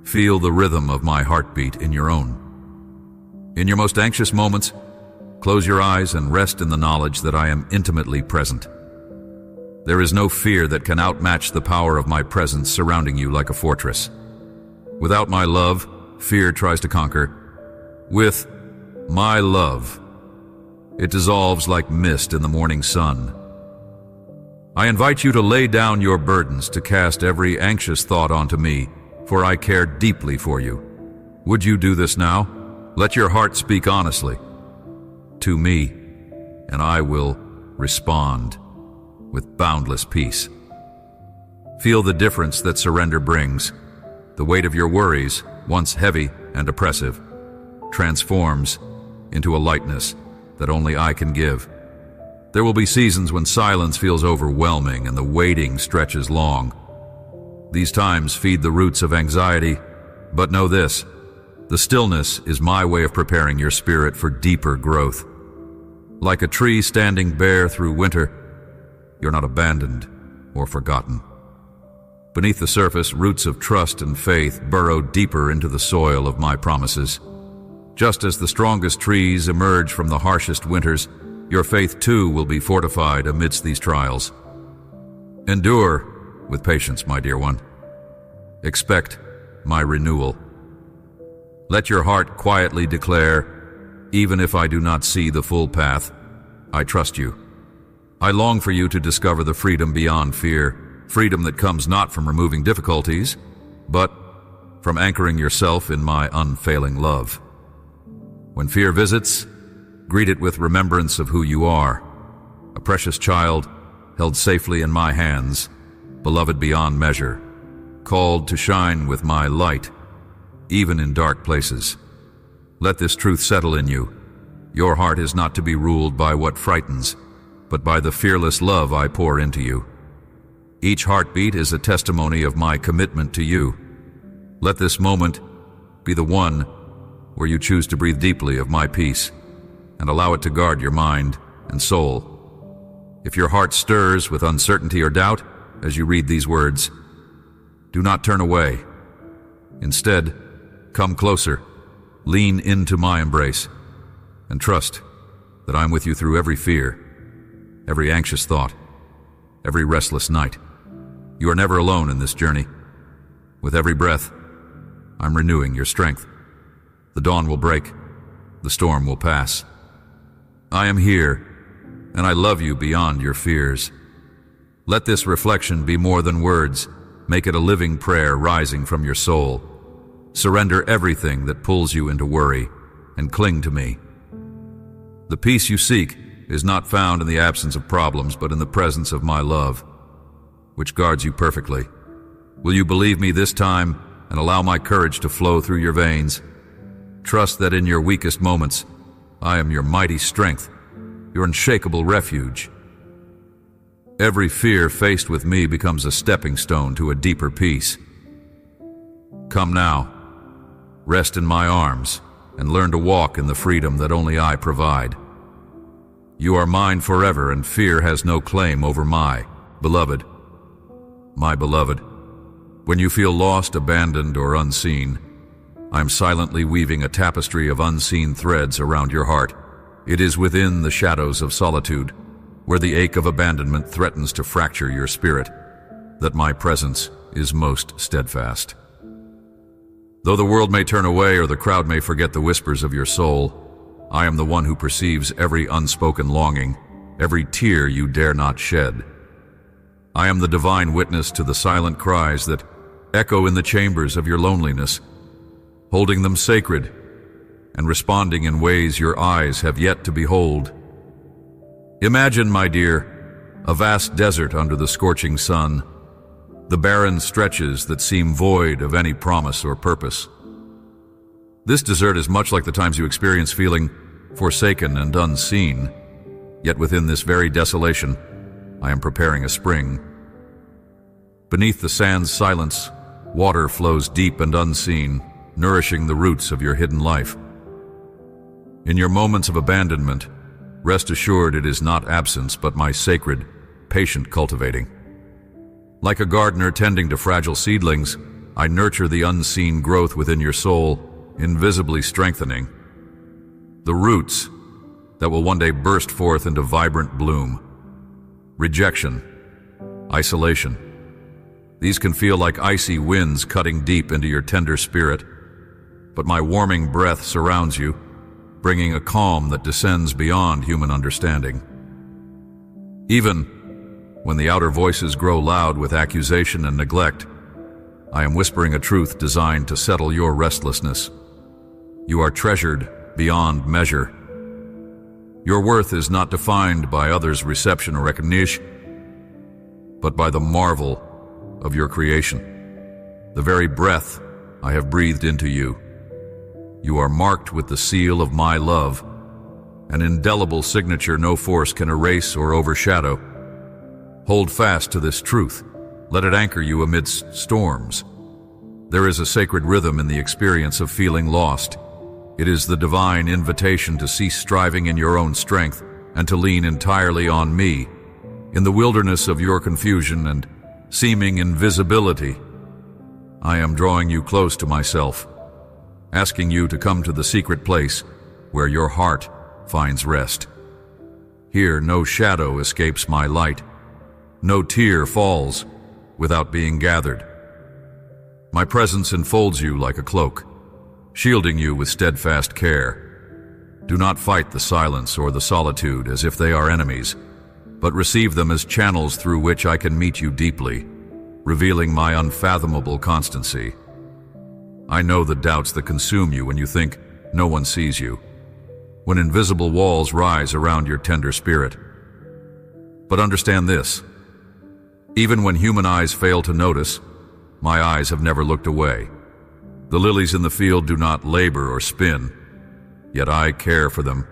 Feel the rhythm of my heartbeat in your own. In your most anxious moments, close your eyes and rest in the knowledge that I am intimately present. There is no fear that can outmatch the power of my presence surrounding you like a fortress. Without my love, fear tries to conquer. With my love, it dissolves like mist in the morning sun. I invite you to lay down your burdens, to cast every anxious thought onto me, for I care deeply for you. Would you do this now? Let your heart speak honestly to me, and I will respond with boundless peace. Feel the difference that surrender brings. The weight of your worries, once heavy and oppressive, transforms into a lightness that only I can give. There will be seasons when silence feels overwhelming and the waiting stretches long. These times feed the roots of anxiety, but know this: the stillness is my way of preparing your spirit for deeper growth. Like a tree standing bare through winter, you're not abandoned or forgotten. Beneath the surface, roots of trust and faith burrow deeper into the soil of my promises. Just as the strongest trees emerge from the harshest winters, your faith too will be fortified amidst these trials. Endure with patience, my dear one. Expect my renewal. Let your heart quietly declare, even if I do not see the full path, I trust you. I long for you to discover the freedom beyond fear, freedom that comes not from removing difficulties, but from anchoring yourself in my unfailing love. When fear visits, greet it with remembrance of who you are, a precious child held safely in my hands, beloved beyond measure, called to shine with my light, even in dark places. Let this truth settle in you. Your heart is not to be ruled by what frightens, but by the fearless love I pour into you. Each heartbeat is a testimony of my commitment to you. Let this moment be the one where you choose to breathe deeply of my peace and allow it to guard your mind and soul. If your heart stirs with uncertainty or doubt as you read these words, do not turn away. Instead, come closer, lean into my embrace, and trust that I'm with you through every fear, every anxious thought, every restless night. You are never alone in this journey. With every breath, I'm renewing your strength. The dawn will break, the storm will pass. I am here, and I love you beyond your fears. Let this reflection be more than words. Make it a living prayer rising from your soul. Surrender everything that pulls you into worry, and cling to me. The peace you seek is not found in the absence of problems, but in the presence of my love, which guards you perfectly. Will you believe me this time and allow my courage to flow through your veins? Trust that in your weakest moments, I am your mighty strength, your unshakable refuge. Every fear faced with me becomes a stepping stone to a deeper peace. Come now, rest in my arms, and learn to walk in the freedom that only I provide. You are mine forever, and fear has no claim over my beloved. My beloved, when you feel lost, abandoned, or unseen, I'm silently weaving a tapestry of unseen threads around your heart. It is within the shadows of solitude, where the ache of abandonment threatens to fracture your spirit, that my presence is most steadfast. Though the world may turn away or the crowd may forget the whispers of your soul, I am the one who perceives every unspoken longing, every tear you dare not shed. I am the divine witness to the silent cries that echo in the chambers of your loneliness, holding them sacred and responding in ways your eyes have yet to behold. Imagine, my dear, a vast desert under the scorching sun, the barren stretches that seem void of any promise or purpose. This desert is much like the times you experience feeling forsaken and unseen, yet within this very desolation, I am preparing a spring. Beneath the sand's silence, water flows deep and unseen, nourishing the roots of your hidden life. In your moments of abandonment, rest assured it is not absence but my sacred, patient cultivating. Like a gardener tending to fragile seedlings, I nurture the unseen growth within your soul, invisibly strengthening the roots that will one day burst forth into vibrant bloom. Rejection, isolation. These can feel like icy winds cutting deep into your tender spirit, but my warming breath surrounds you, bringing a calm that descends beyond human understanding. Even when the outer voices grow loud with accusation and neglect, I am whispering a truth designed to settle your restlessness. You are treasured beyond measure. Your worth is not defined by others' reception or recognition, but by the marvel of your creation, the very breath I have breathed into you. You are marked with the seal of my love, an indelible signature no force can erase or overshadow. Hold fast to this truth. Let it anchor you amidst storms. There is a sacred rhythm in the experience of feeling lost. It is the divine invitation to cease striving in your own strength and to lean entirely on me. In the wilderness of your confusion and seeming invisibility, I am drawing you close to myself, asking you to come to the secret place where your heart finds rest. Here no shadow escapes my light. No tear falls without being gathered. My presence enfolds you like a cloak, shielding you with steadfast care. Do not fight the silence or the solitude as if they are enemies, but receive them as channels through which I can meet you deeply, revealing my unfathomable constancy. I know the doubts that consume you when you think no one sees you, when invisible walls rise around your tender spirit. But understand this: even when human eyes fail to notice, my eyes have never looked away. The lilies in the field do not labor or spin, yet I care for them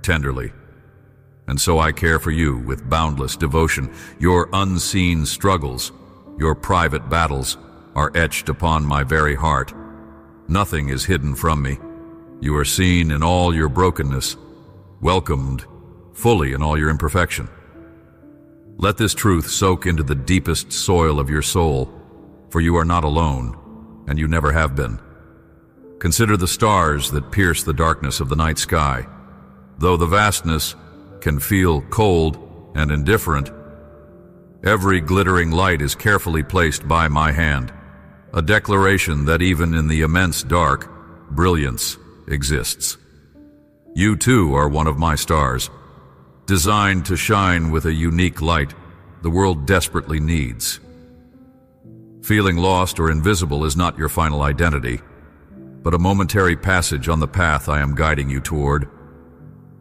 tenderly. And so I care for you with boundless devotion. Your unseen struggles, your private battles, are etched upon my very heart. Nothing is hidden from me. You are seen in all your brokenness, welcomed fully in all your imperfection. Let this truth soak into the deepest soil of your soul, for you are not alone, and you never have been. Consider the stars that pierce the darkness of the night sky. Though the vastness can feel cold and indifferent, every glittering light is carefully placed by my hand, a declaration that even in the immense dark, brilliance exists. You too are one of my stars, designed to shine with a unique light the world desperately needs. Feeling lost or invisible is not your final identity, but a momentary passage on the path I am guiding you toward.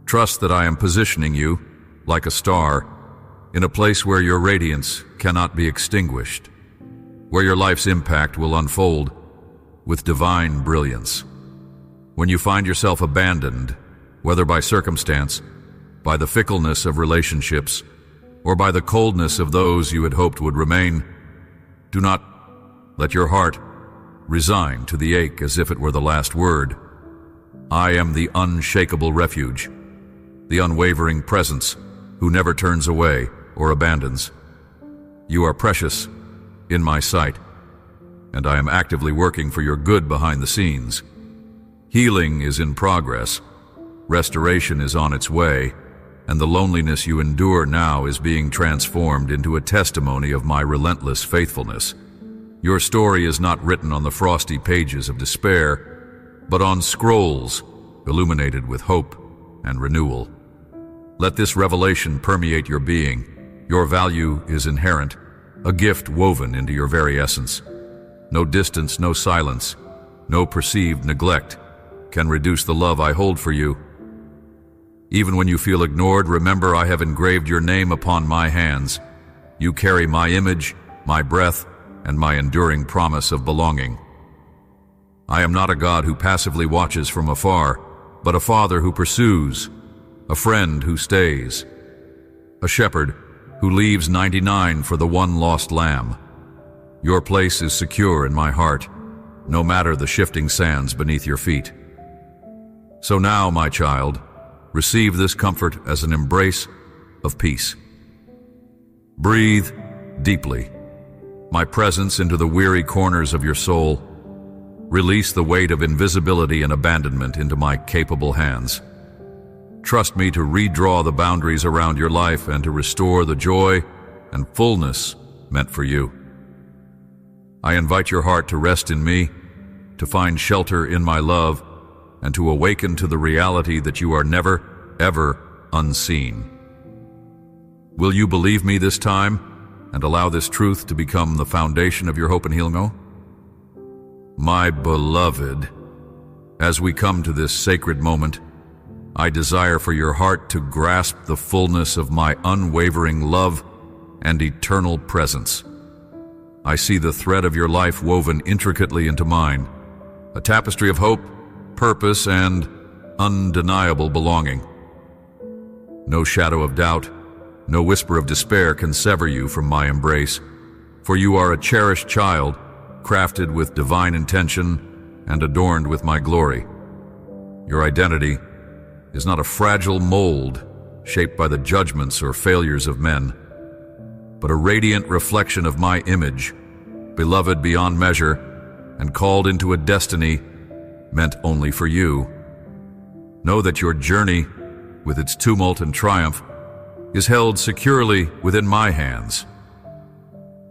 Trust that I am positioning you, like a star, in a place where your radiance cannot be extinguished, where your life's impact will unfold with divine brilliance. When you find yourself abandoned, whether by circumstance, by the fickleness of relationships, or by the coldness of those you had hoped would remain, do not let your heart resign to the ache as if it were the last word. I am the unshakable refuge, the unwavering presence who never turns away or abandons. You are precious in my sight, and I am actively working for your good behind the scenes. Healing is in progress, restoration is on its way, and the loneliness you endure now is being transformed into a testimony of my relentless faithfulness. Your story is not written on the frosty pages of despair, but on scrolls illuminated with hope and renewal. Let this revelation permeate your being. Your value is inherent, a gift woven into your very essence. No distance, no silence, no perceived neglect can reduce the love I hold for you. Even when you feel ignored, remember I have engraved your name upon my hands. You carry my image, my breath, and my enduring promise of belonging. I am not a God who passively watches from afar, but a father who pursues, a friend who stays, a shepherd who leaves 99 for the one lost lamb. Your place is secure in my heart, no matter the shifting sands beneath your feet. So now, my child, receive this comfort as an embrace of peace. Breathe deeply, my presence into the weary corners of your soul. Release the weight of invisibility and abandonment into my capable hands. Trust me to redraw the boundaries around your life and to restore the joy and fullness meant for you. I invite your heart to rest in me, to find shelter in my love, and to awaken to the reality that you are never, ever unseen. Will you believe me this time and allow this truth to become the foundation of your hope and healing? My beloved, as we come to this sacred moment, I desire for your heart to grasp the fullness of my unwavering love and eternal presence. I see the thread of your life woven intricately into mine, a tapestry of hope, purpose, and undeniable belonging. No shadow of doubt, no whisper of despair can sever you from my embrace, for you are a cherished child, crafted with divine intention and adorned with my glory. Your identity is not a fragile mold shaped by the judgments or failures of men, but a radiant reflection of my image, beloved beyond measure and called into a destiny meant only for you. Know that your journey, with its tumult and triumph, is held securely within my hands.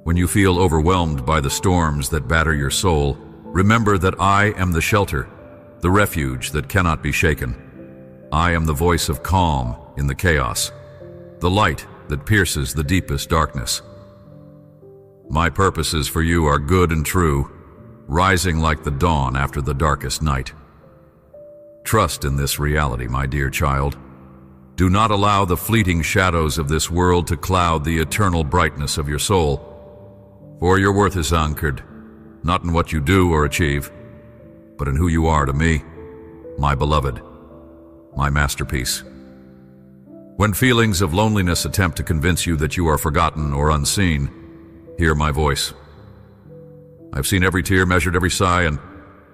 When you feel overwhelmed by the storms that batter your soul, remember that I am the shelter, the refuge that cannot be shaken. I am the voice of calm in the chaos, the light that pierces the deepest darkness. My purposes for you are good and true, rising like the dawn after the darkest night. Trust in this reality, my dear child. Do not allow the fleeting shadows of this world to cloud the eternal brightness of your soul, for your worth is anchored, not in what you do or achieve, but in who you are to me, my beloved, my masterpiece. When feelings of loneliness attempt to convince you that you are forgotten or unseen, hear my voice. I've seen every tear, measured every sigh, and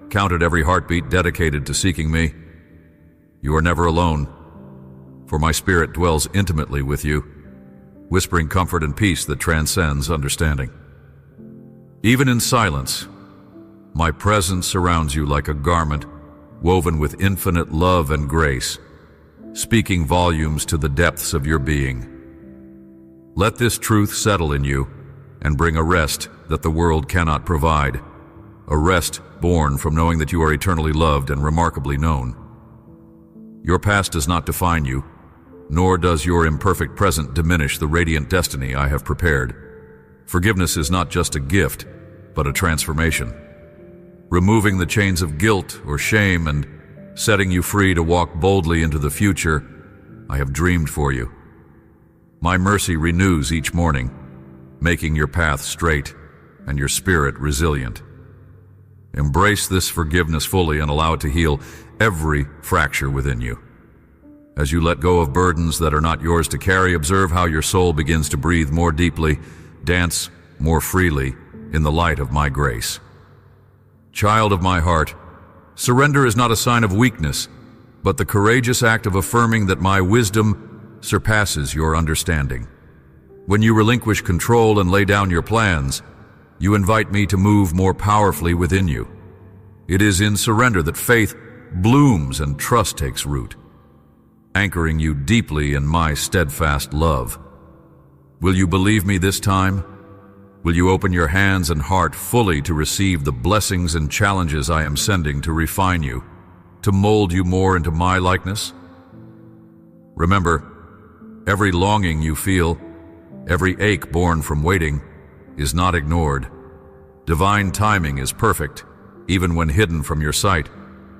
counted every heartbeat dedicated to seeking me. You are never alone, for my spirit dwells intimately with you, whispering comfort and peace that transcends understanding. Even in silence, my presence surrounds you like a garment woven with infinite love and grace, speaking volumes to the depths of your being. Let this truth settle in you and bring a rest that the world cannot provide, a rest born from knowing that you are eternally loved and remarkably known. Your past does not define you, nor does your imperfect present diminish the radiant destiny I have prepared. Forgiveness is not just a gift, but a transformation, removing the chains of guilt or shame and setting you free to walk boldly into the future I have dreamed for you. My mercy renews each morning, making your path straight and your spirit resilient. Embrace this forgiveness fully and allow it to heal every fracture within you. As you let go of burdens that are not yours to carry, observe how your soul begins to breathe more deeply, dance more freely in the light of my grace. Child of my heart, surrender is not a sign of weakness, but the courageous act of affirming that my wisdom surpasses your understanding. When you relinquish control and lay down your plans, you invite me to move more powerfully within you. It is in surrender that faith blooms and trust takes root, anchoring you deeply in my steadfast love. Will you believe me this time? Will you open your hands and heart fully to receive the blessings and challenges I am sending to refine you, to mold you more into my likeness? Remember, every longing you feel, every ache born from waiting, is not ignored. Divine timing is perfect, even when hidden from your sight.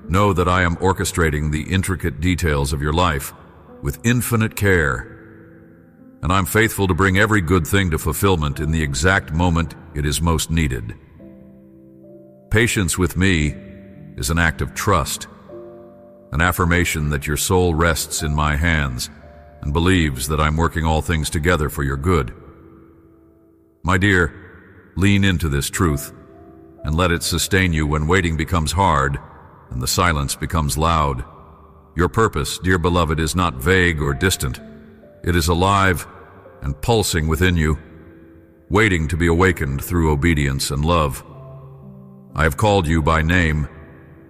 Know that I am orchestrating the intricate details of your life with infinite care, and I'm faithful to bring every good thing to fulfillment in the exact moment it is most needed. Patience with me is an act of trust, an affirmation that your soul rests in my hands and believes that I'm working all things together for your good. My dear, lean into this truth and let it sustain you when waiting becomes hard and the silence becomes loud. Your purpose, dear beloved, is not vague or distant. It is alive and pulsing within you, waiting to be awakened through obedience and love. I have called you by name,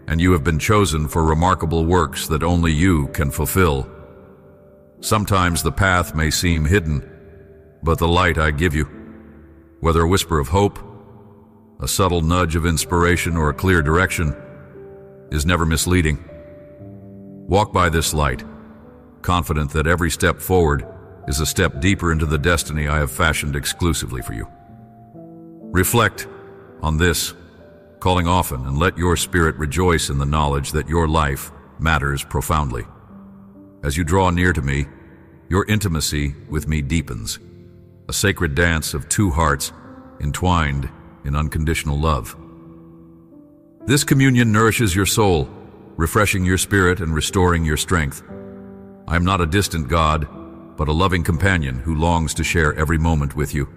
and you have been chosen for remarkable works that only you can fulfill. Sometimes the path may seem hidden, but the light I give you, whether a whisper of hope, a subtle nudge of inspiration, or a clear direction, is never misleading. Walk by this light, confident that every step forward is a step deeper into the destiny I have fashioned exclusively for you. Reflect on this, calling often, and let your spirit rejoice in the knowledge that your life matters profoundly. As you draw near to me, your intimacy with me deepens, a sacred dance of two hearts entwined in unconditional love. This communion nourishes your soul, refreshing your spirit and restoring your strength. I am not a distant God, but a loving companion who longs to share every moment with you.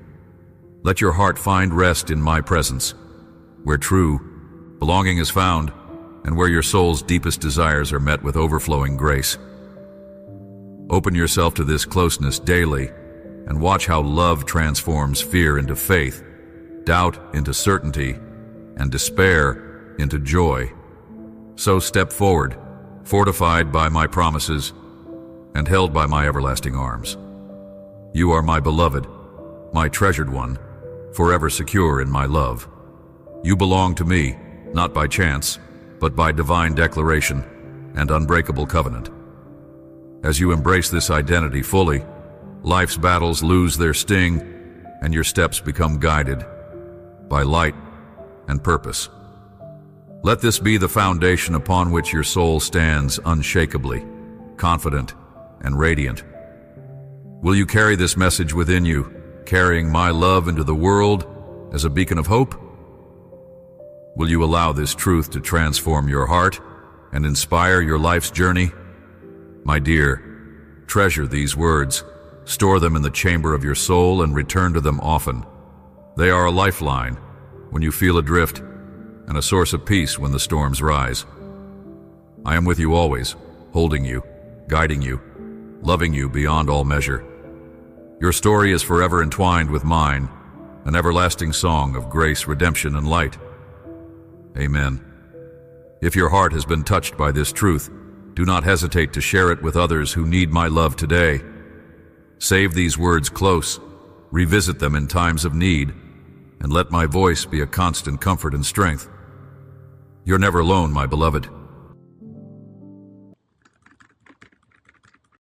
Let your heart find rest in my presence, where true belonging is found and where your soul's deepest desires are met with overflowing grace. Open yourself to this closeness daily and watch how love transforms fear into faith, doubt into certainty, and despair into joy. So step forward, fortified by my promises and held by my everlasting arms. You are my beloved, my treasured one, forever secure in my love. You belong to me, not by chance, but by divine declaration and unbreakable covenant. As you embrace this identity fully, life's battles lose their sting and your steps become guided by light and purpose. Let this be the foundation upon which your soul stands unshakably, confident and radiant. Will you carry this message within you, carrying my love into the world as a beacon of hope? Will you allow this truth to transform your heart and inspire your life's journey? My dear, treasure these words, store them in the chamber of your soul, and return to them often. They are a lifeline when you feel adrift, and a source of peace when the storms rise. I am with you always, holding you, guiding you, loving you beyond all measure. Your story is forever entwined with mine, an everlasting song of grace, redemption, and light. Amen. If your heart has been touched by this truth, do not hesitate to share it with others who need my love today. Save these words close, revisit them in times of need, and let my voice be a constant comfort and strength. You're never alone, my beloved.